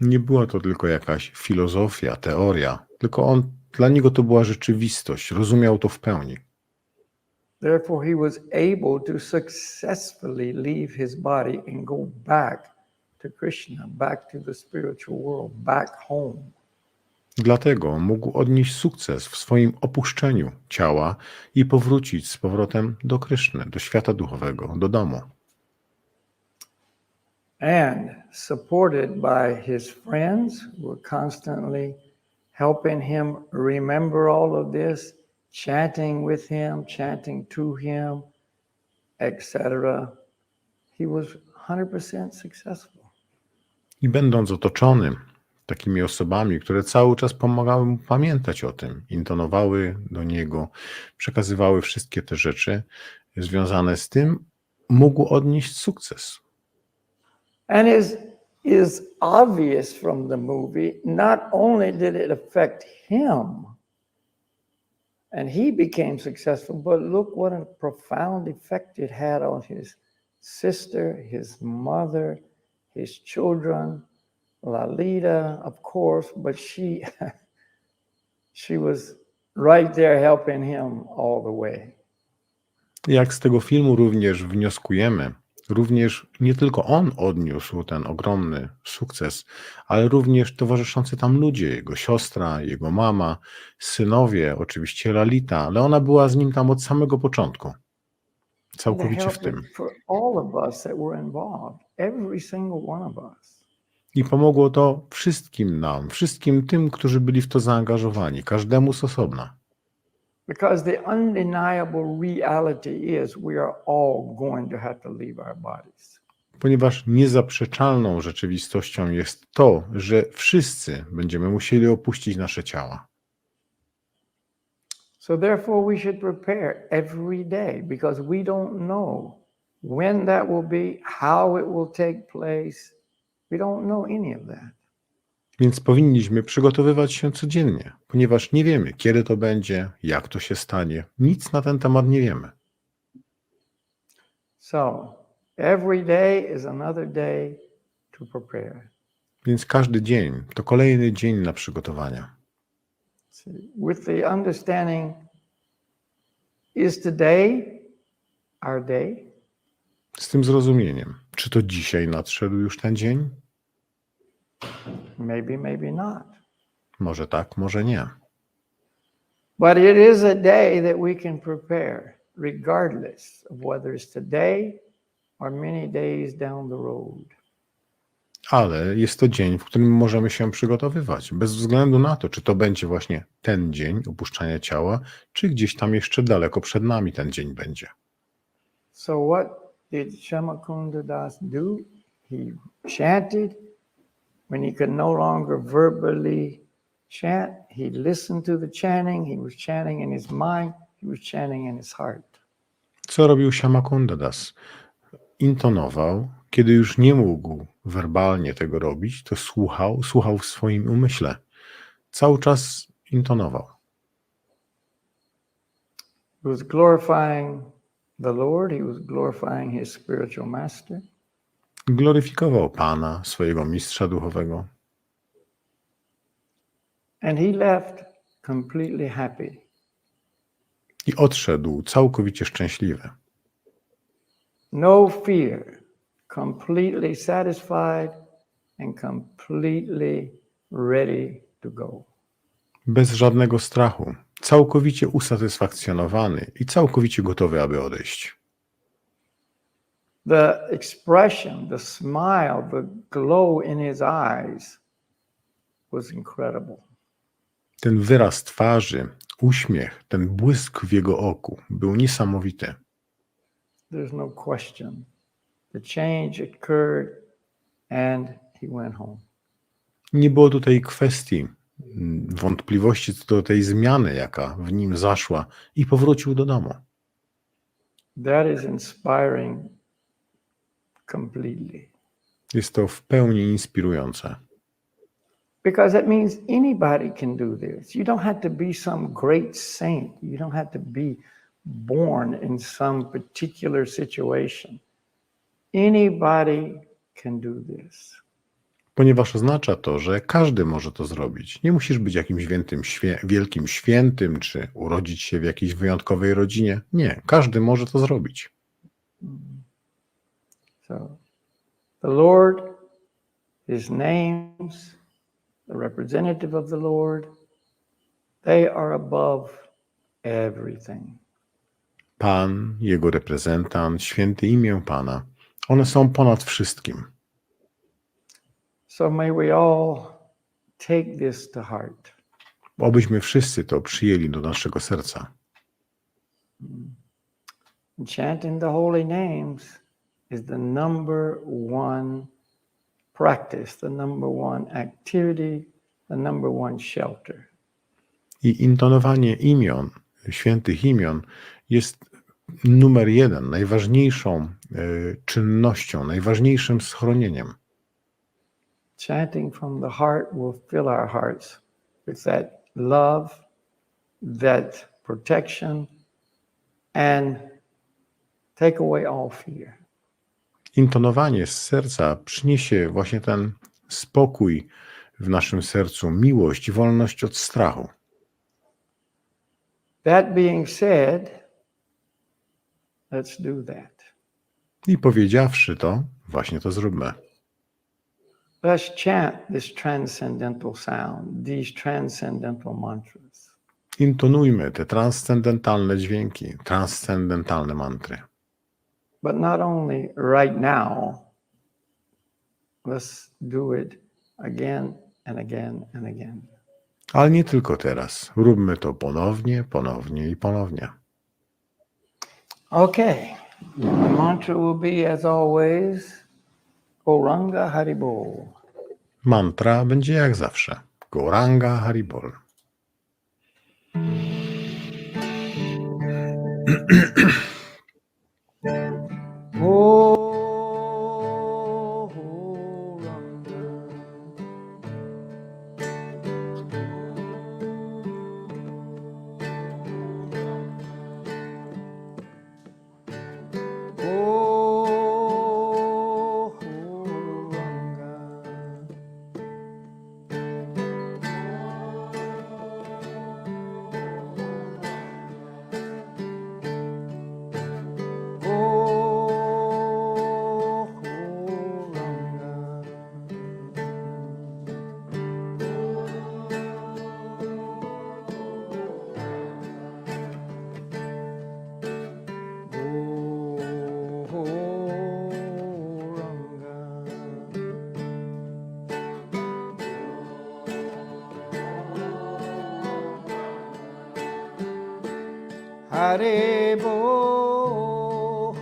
Speaker 2: Nie była to tylko jakaś filozofia, teoria, tylko dla niego to była rzeczywistość, rozumiał to w pełni.
Speaker 7: Therefore, he was able to successfully leave his body and go back to Krishna, back to the spiritual world, back home.
Speaker 2: Dlatego mógł odnieść sukces w swoim opuszczeniu ciała i powrócić z powrotem do Kryszny, do świata duchowego, do domu.
Speaker 7: And supported by his friends who were constantly helping him remember all of this, chanting with him, chanting to him, etc. He was 100% successful.
Speaker 2: I będąc otoczony takimi osobami, które cały czas pomagały mu pamiętać o tym, intonowały do niego, przekazywały wszystkie te rzeczy związane z tym, mógł odnieść sukces.
Speaker 7: And is obvious from the movie, not only did it affect him and he became successful, but look what a profound effect it had on his sister, his mother, his children, Lalita, of course, but she was right there helping him all the way.
Speaker 2: Jak z tego filmu również wnioskujemy, również nie tylko on odniósł ten ogromny sukces, ale również towarzyszący tam ludzie, jego siostra, jego mama, synowie, oczywiście Lalita, ale ona była z nim tam od samego początku. Całkowicie w tym.
Speaker 7: For all of us that were involved, every single one of us.
Speaker 2: I pomogło to wszystkim nam, wszystkim tym, którzy byli w to zaangażowani, każdemu z osobna.
Speaker 7: Because the undeniable reality is we are all going to have to leave our bodies.
Speaker 2: Ponieważ niezaprzeczalną rzeczywistością jest to, że wszyscy będziemy musieli opuścić nasze ciała.
Speaker 7: So therefore we should prepare every day because we don't know when that will be, how it will take place. We don't know any of that.
Speaker 2: Więc powinniśmy przygotowywać się codziennie, ponieważ nie wiemy, kiedy to będzie, jak to się stanie. Nic na ten temat nie wiemy.
Speaker 7: So every day is another day to prepare.
Speaker 2: Więc każdy dzień to kolejny dzień na przygotowania.
Speaker 7: With the understanding, is today our day?
Speaker 2: Z tym zrozumieniem, czy to dzisiaj nadszedł już ten dzień?
Speaker 7: Maybe, maybe not.
Speaker 2: Może tak, może nie.
Speaker 7: But it is a day that we can prepare, regardless of whether it's today or many days down the road.
Speaker 2: Ale jest to dzień, w którym możemy się przygotowywać, bez względu na to, czy to będzie właśnie ten dzień opuszczania ciała, czy gdzieś tam jeszcze daleko przed nami ten dzień będzie.
Speaker 7: So what did Shyamakunda Das do? He chanted. When he could no longer verbally chant, he listened to the chanting. He was chanting in his mind. He was chanting in his heart.
Speaker 2: Co robił Shyamakunda Das? Intonował. Kiedy już nie mógł werbalnie tego robić, to słuchał w swoim umyśle. Cały czas intonował.
Speaker 7: He was glorifying the Lord. He was glorifying his spiritual master.
Speaker 2: Gloryfikował Pana, swojego mistrza duchowego.
Speaker 7: And he left completely happy.
Speaker 2: I odszedł całkowicie szczęśliwy.
Speaker 7: No fear, completely satisfied and completely ready to go.
Speaker 2: Bez żadnego strachu, całkowicie usatysfakcjonowany i całkowicie gotowy, aby odejść.
Speaker 7: The expression, the smile, the glow in his eyes was incredible.
Speaker 2: Ten wyraz twarzy, uśmiech, ten błysk w jego oku był niesamowity.
Speaker 7: There's no question. The change occurred and he went home.
Speaker 2: Nie było tutaj kwestii, wątpliwości co do tej zmiany, jaka w nim zaszła, i powrócił do domu.
Speaker 7: That is inspiring completely.
Speaker 2: Jest to w pełni inspirujące.
Speaker 7: Because that means anybody can do this. You don't have to be some great saint. You don't have to be born in some particular situation. Anybody can do this.
Speaker 2: Ponieważ oznacza to, że każdy może to zrobić. Nie musisz być jakimś wielkim świętym, czy urodzić się w jakiejś wyjątkowej rodzinie. Nie, każdy może to zrobić.
Speaker 7: So, the Lord, his names, the representative of the Lord, they are above everything.
Speaker 2: Pan, jego reprezentant, święte imię Pana, one są ponad wszystkim.
Speaker 7: So may we all take this to heart.
Speaker 2: Obyśmy wszyscy to przyjęli do naszego serca.
Speaker 7: Chanting the holy names is the number one practice, the number one activity, the number one shelter.
Speaker 2: I intonowanie imion, świętych imion, jest numer jeden, najważniejszą czynnością, najważniejszym schronieniem.
Speaker 7: Chanting from the heart will fill our hearts with that love, that protection, and take away all fear.
Speaker 2: Intonowanie z serca przyniesie właśnie ten spokój w naszym sercu, miłość i wolność od strachu.
Speaker 7: That being said, let's do that.
Speaker 2: I powiedziawszy to, właśnie to zróbmy.
Speaker 7: Let's chant this transcendental sound, these transcendental mantras.
Speaker 2: Intonujmy te transcendentalne dźwięki, transcendentalne mantry.
Speaker 7: But not only right now, let's do it again and again and again.
Speaker 2: Ale nie tylko teraz. Róbmy to ponownie, ponownie i ponownie.
Speaker 7: Okay. The mantra will be, as always, Gauranga Haribol.
Speaker 2: Mantra będzie jak zawsze. Gauranga Haribol.
Speaker 9: Hare Bo,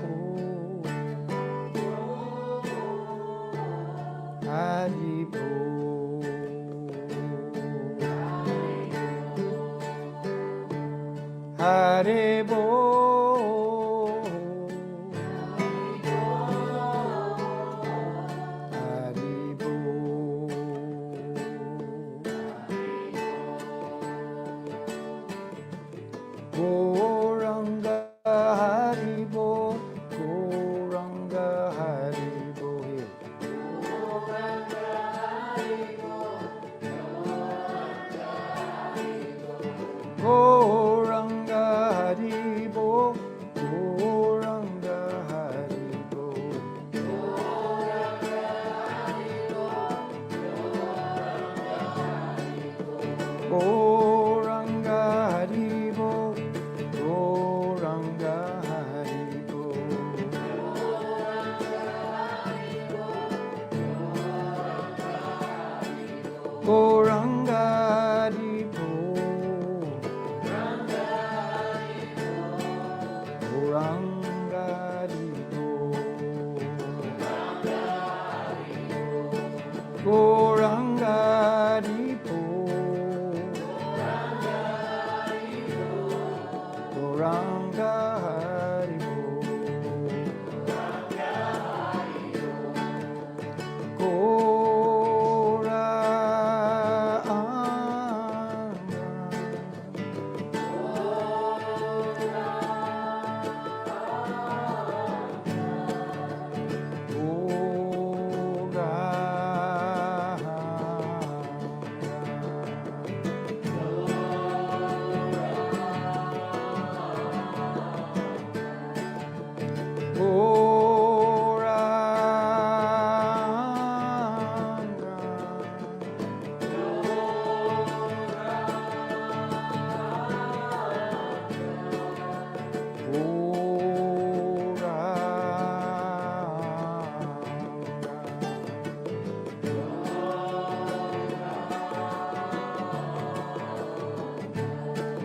Speaker 9: Hare Bo, Hare Bo, Hare Bo. Gauranga Haribo, Gauranga Haribo. Goranga Haribo, Goranga Haribo. Goranga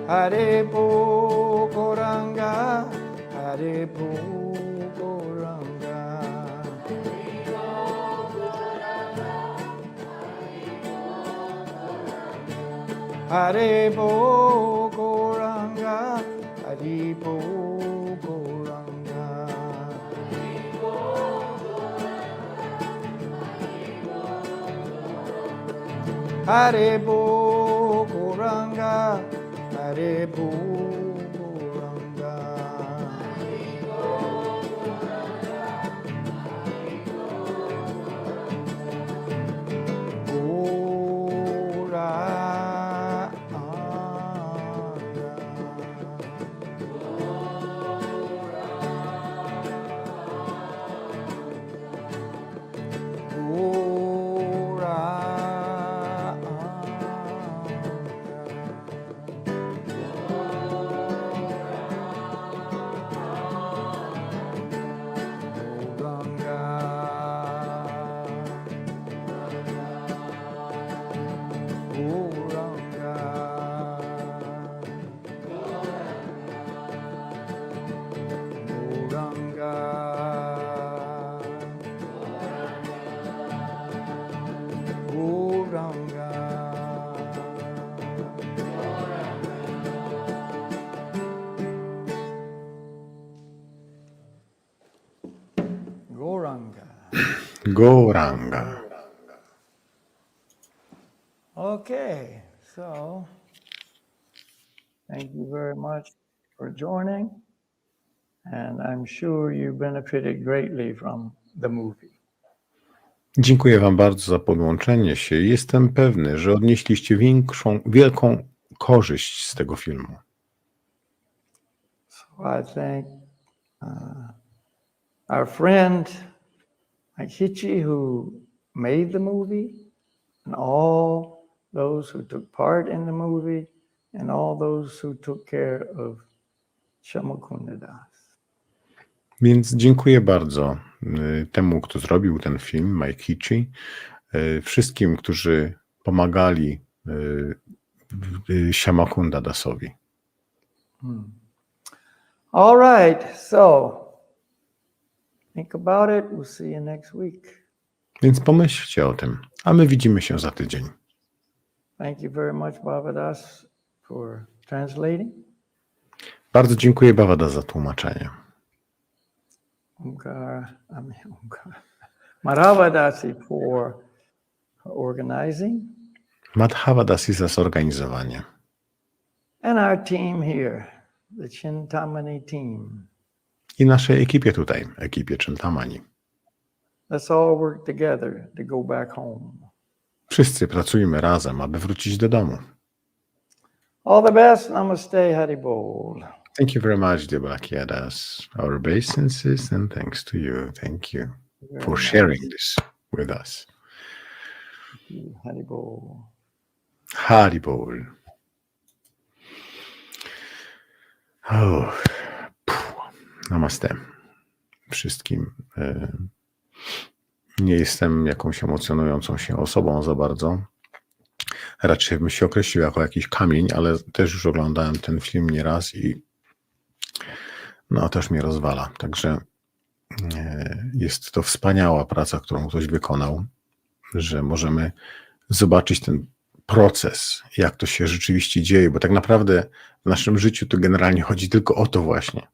Speaker 9: Haribo, Goranga Haribo, Goranga Haribo, Goranga Haribo, Haribo Goranga, Haribo Goranga, Haribo Goranga, Haribo Goranga, Haribo Goranga, Haribo Goranga, Goranga.
Speaker 2: Goranga.
Speaker 7: Okay, so thank you very much for joining, and I'm sure you benefited greatly from the movie.
Speaker 2: Dziękuję Wam bardzo za podłączenie się. Jestem pewny, że odnieśliście wielką korzyść z tego filmu.
Speaker 7: So I thank our friend Aikichi, who made the movie, and all those who took part in the movie, and all those who took care of Shamakunda Das.
Speaker 2: Więc dziękuję bardzo temu, kto zrobił ten film, Maikichi, wszystkim, którzy pomagali Shamakunda Dasowi.
Speaker 7: All right, so think about it. We'll see you next week.
Speaker 2: Więc pomyślcie o tym, a my widzimy się za tydzień.
Speaker 7: Thank you very much, Bhavadas, for translating.
Speaker 2: Bardzo dziękuję Bhavada za tłumaczenie.
Speaker 7: Madhavadasi for organizing.
Speaker 2: Madhavadasi za zorganizowanie.
Speaker 7: And our team here, the Chintamani team.
Speaker 2: I naszej ekipie tutaj, ekipie Chintamani.
Speaker 7: Let's all work together to go back home.
Speaker 2: Wszyscy pracujmy razem, aby wrócić do domu.
Speaker 7: All the best. Namaste, Haribol.
Speaker 2: Thank you very much, dear Bhakyadas. Our obeisances and thanks to you. Thank you for sharing this with us.
Speaker 7: Haribol.
Speaker 2: Haribol. Namaste wszystkim. Nie jestem jakąś emocjonującą się osobą za bardzo. Raczej bym się określił jako jakiś kamień, ale też już oglądałem ten film nieraz i no też mnie rozwala. Także jest to wspaniała praca, którą ktoś wykonał, że możemy zobaczyć ten proces, jak to się rzeczywiście dzieje, bo tak naprawdę w naszym życiu to generalnie chodzi tylko o to właśnie,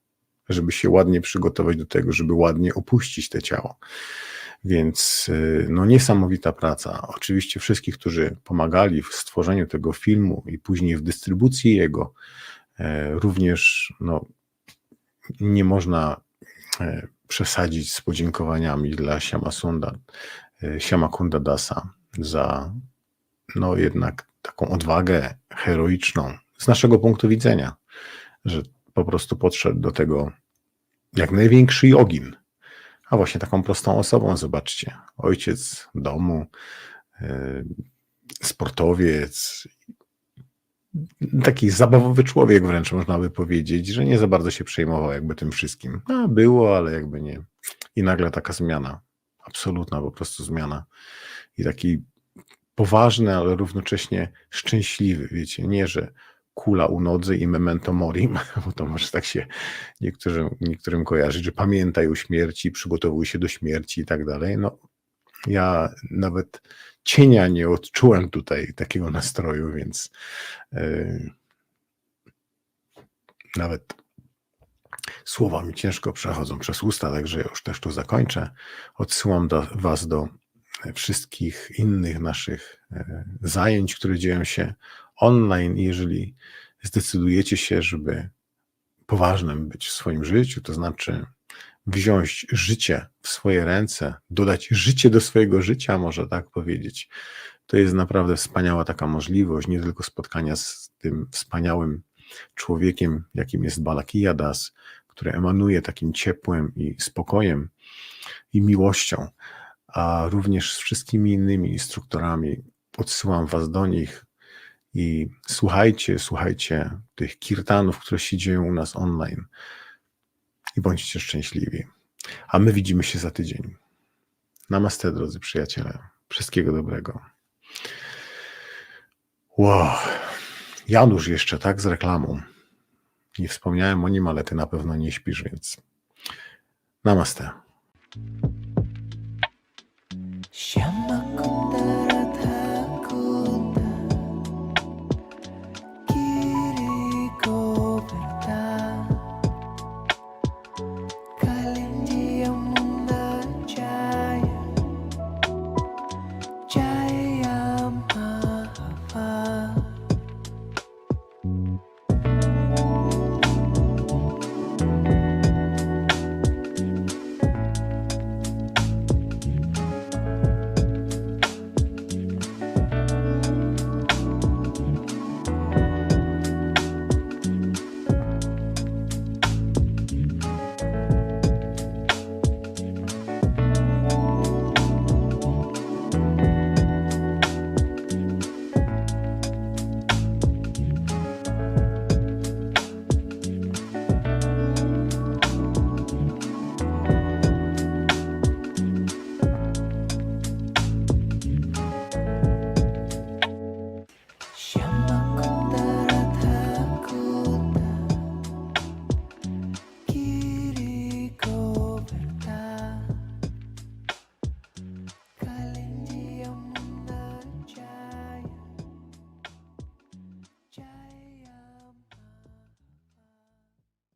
Speaker 2: żeby się ładnie przygotować do tego, żeby ładnie opuścić to ciało. Więc no niesamowita praca. Oczywiście wszystkich, którzy pomagali w stworzeniu tego filmu i później w dystrybucji jego, również no, nie można przesadzić z podziękowaniami dla Shyamakunda Dasa za no jednak taką odwagę heroiczną z naszego punktu widzenia, że po prostu podszedł do tego jak największy jogin, a właśnie taką prostą osobą, zobaczcie, ojciec domu, sportowiec, taki zabawowy człowiek wręcz można by powiedzieć, że nie za bardzo się przejmował jakby tym wszystkim. No, było, ale jakby nie. I nagle taka zmiana, absolutna po prostu zmiana i taki poważny, ale równocześnie szczęśliwy, wiecie, nie, że kula u nodzy i memento mori, bo to może tak się niektórym kojarzyć, że pamiętaj o śmierci, przygotowuj się do śmierci i tak dalej. No, ja nawet cienia nie odczułem tutaj takiego nastroju, więc nawet słowa mi ciężko przechodzą przez usta, także już też tu zakończę. Odsyłam was do wszystkich innych naszych zajęć, które dzieją się online. Jeżeli zdecydujecie się, żeby poważnym być w swoim życiu, to znaczy wziąć życie w swoje ręce, dodać życie do swojego życia, można tak powiedzieć, to jest naprawdę wspaniała taka możliwość, nie tylko spotkania z tym wspaniałym człowiekiem, jakim jest Balakiya Das, który emanuje takim ciepłem i spokojem i miłością, a również z wszystkimi innymi instruktorami. Odsyłam was do nich i słuchajcie tych kirtanów, które się dzieją u nas online i bądźcie szczęśliwi. A my widzimy się za tydzień. Namaste, drodzy przyjaciele. Wszystkiego dobrego. Wow. Janusz jeszcze, tak, z reklamą. Nie wspomniałem o nim, ale ty na pewno nie śpisz, więc namaste.
Speaker 12: Shyamakunda